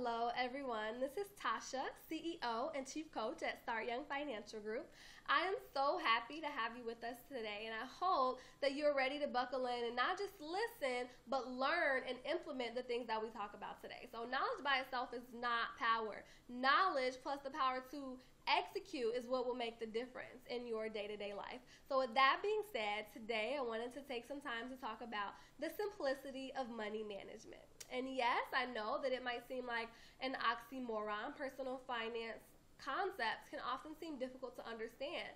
Hello, everyone. This is Tasha, CEO and Chief Coach at Start Young Financial Group. I am so happy to have you with us today, and I hope that you're ready to buckle in and not just listen, but learn and implement the things that we talk about today. So, knowledge by itself is not power. Knowledge plus the power to execute is what will make the difference in your day-to-day life. So with that being said, today I wanted to take some time to talk about the simplicity of money management. And yes, I know that it might seem like an oxymoron. Personal finance concepts can often seem difficult to understand,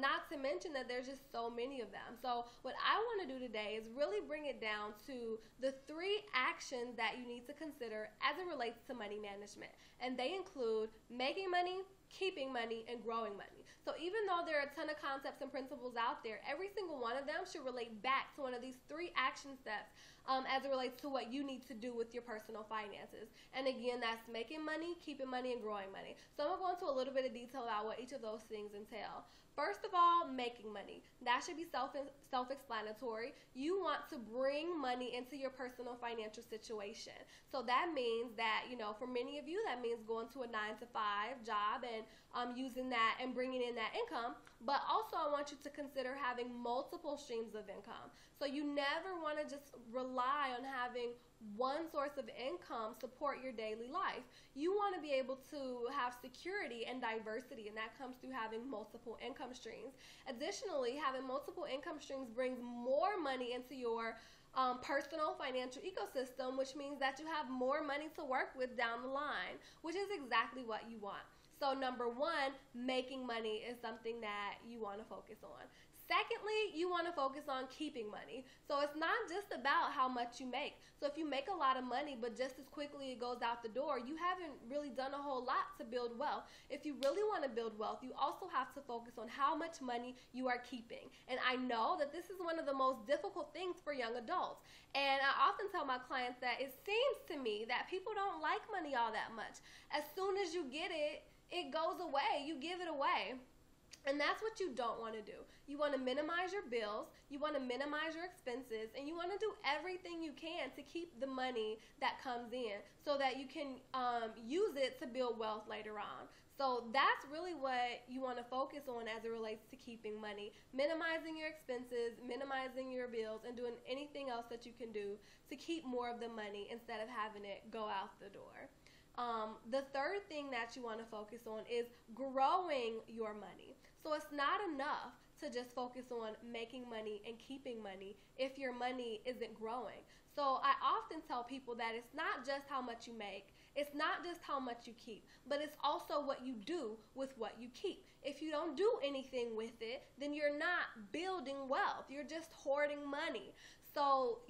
not to mention that there's just so many of them. So what I want to do today is really bring it down to the 3 actions that you need to consider as it relates to money management. And they include making money, keeping money, and growing money. So even though there are a ton of concepts and principles out there, every single one of them should relate back to one of these 3 action steps as it relates to what you need to do with your personal finances. And again, that's making money, keeping money, and growing money. So I'm going to go into a little bit of detail about what each of those things entail. First of all, making money. That should be self-explanatory. You want to bring money into your personal financial situation. So that means that, for many of you, that means going to a 9-to-5 job and using that and bringing in that income. But also I want you to consider having multiple streams of income. So you never want to just rely on having one source of income support your daily life. You want to be able to have security and diversity, and that comes through having multiple income streams. Additionally, having multiple income streams brings more money into your personal financial ecosystem, which means that you have more money to work with down the line, which is exactly what you want. So number 1, making money is something that you want to focus on. Secondly, you want to focus on keeping money. So it's not just about how much you make. So if you make a lot of money, but just as quickly it goes out the door, you haven't really done a whole lot to build wealth. If you really want to build wealth, you also have to focus on how much money you are keeping. And I know that this is one of the most difficult things for young adults. And I often tell my clients that it seems to me that people don't like money all that much. As soon as you get it, it goes away. You give it away. And that's what you don't want to do. You want to minimize your bills, you want to minimize your expenses, and you want to do everything you can to keep the money that comes in so that you can use it to build wealth later on. So that's really what you want to focus on as it relates to keeping money. Minimizing your expenses, minimizing your bills, and doing anything else that you can do to keep more of the money instead of having it go out the door. The third thing that you want to focus on is growing your money. So it's not enough to just focus on making money and keeping money if your money isn't growing. So I often tell people that it's not just how much you make, it's not just how much you keep, but it's also what you do with what you keep. If you don't do anything with it, then you're not building wealth, you're just hoarding money. So,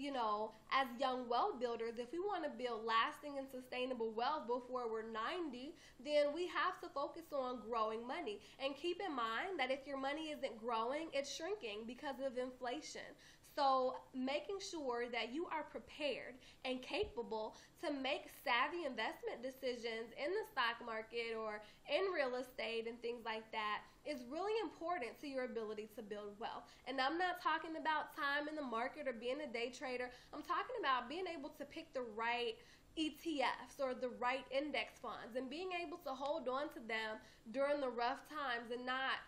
as young wealth builders, if we want to build lasting and sustainable wealth before we're 90, then we have to focus on growing money. And keep in mind that if your money isn't growing, it's shrinking because of inflation. So making sure that you are prepared and capable to make savvy investment decisions in the stock market or in real estate and things like that is really important to your ability to build wealth. And I'm not talking about time in the market or being a day trader. I'm talking about being able to pick the right ETFs or the right index funds and being able to hold on to them during the rough times and not,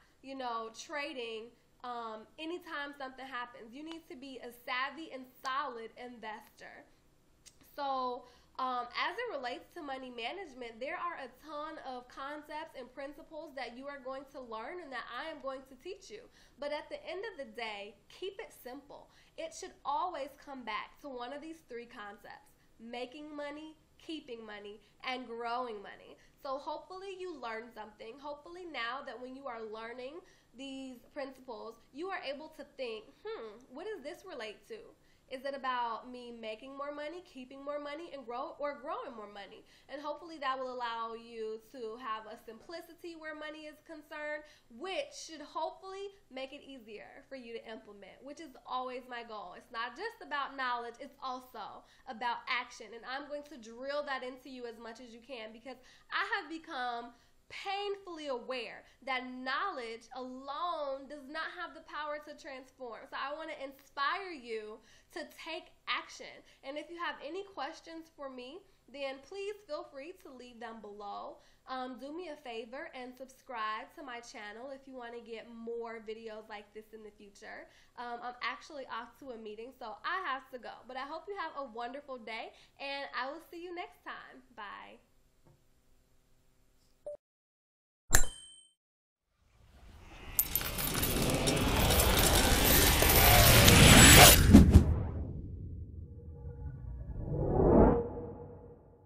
trading anytime something happens. You need to be a savvy and solid investor. So as it relates to money management, there are a ton of concepts and principles that you are going to learn and that I am going to teach you. But at the end of the day, keep it simple. It should always come back to one of these 3 concepts: making money, keeping money, and growing money. So hopefully you learned something. Hopefully now that when you are learning these principles, you are able to think, what does this relate to? Is it about me making more money, keeping more money, and growing more money? And hopefully that will allow you to have a simplicity where money is concerned, which should hopefully make it easier for you to implement, which is always my goal. It's not just about knowledge, it's also about action. And I'm going to drill that into you as much as you can, because I have become painfully aware that knowledge alone does not have the power to transform. So I want to inspire you to take action. And if you have any questions for me, then please feel free to leave them below. Do me a favor and subscribe to my channel if you want to get more videos like this in the future. I'm actually off to a meeting, so I have to go. But I hope you have a wonderful day, and I will see you next time. Bye.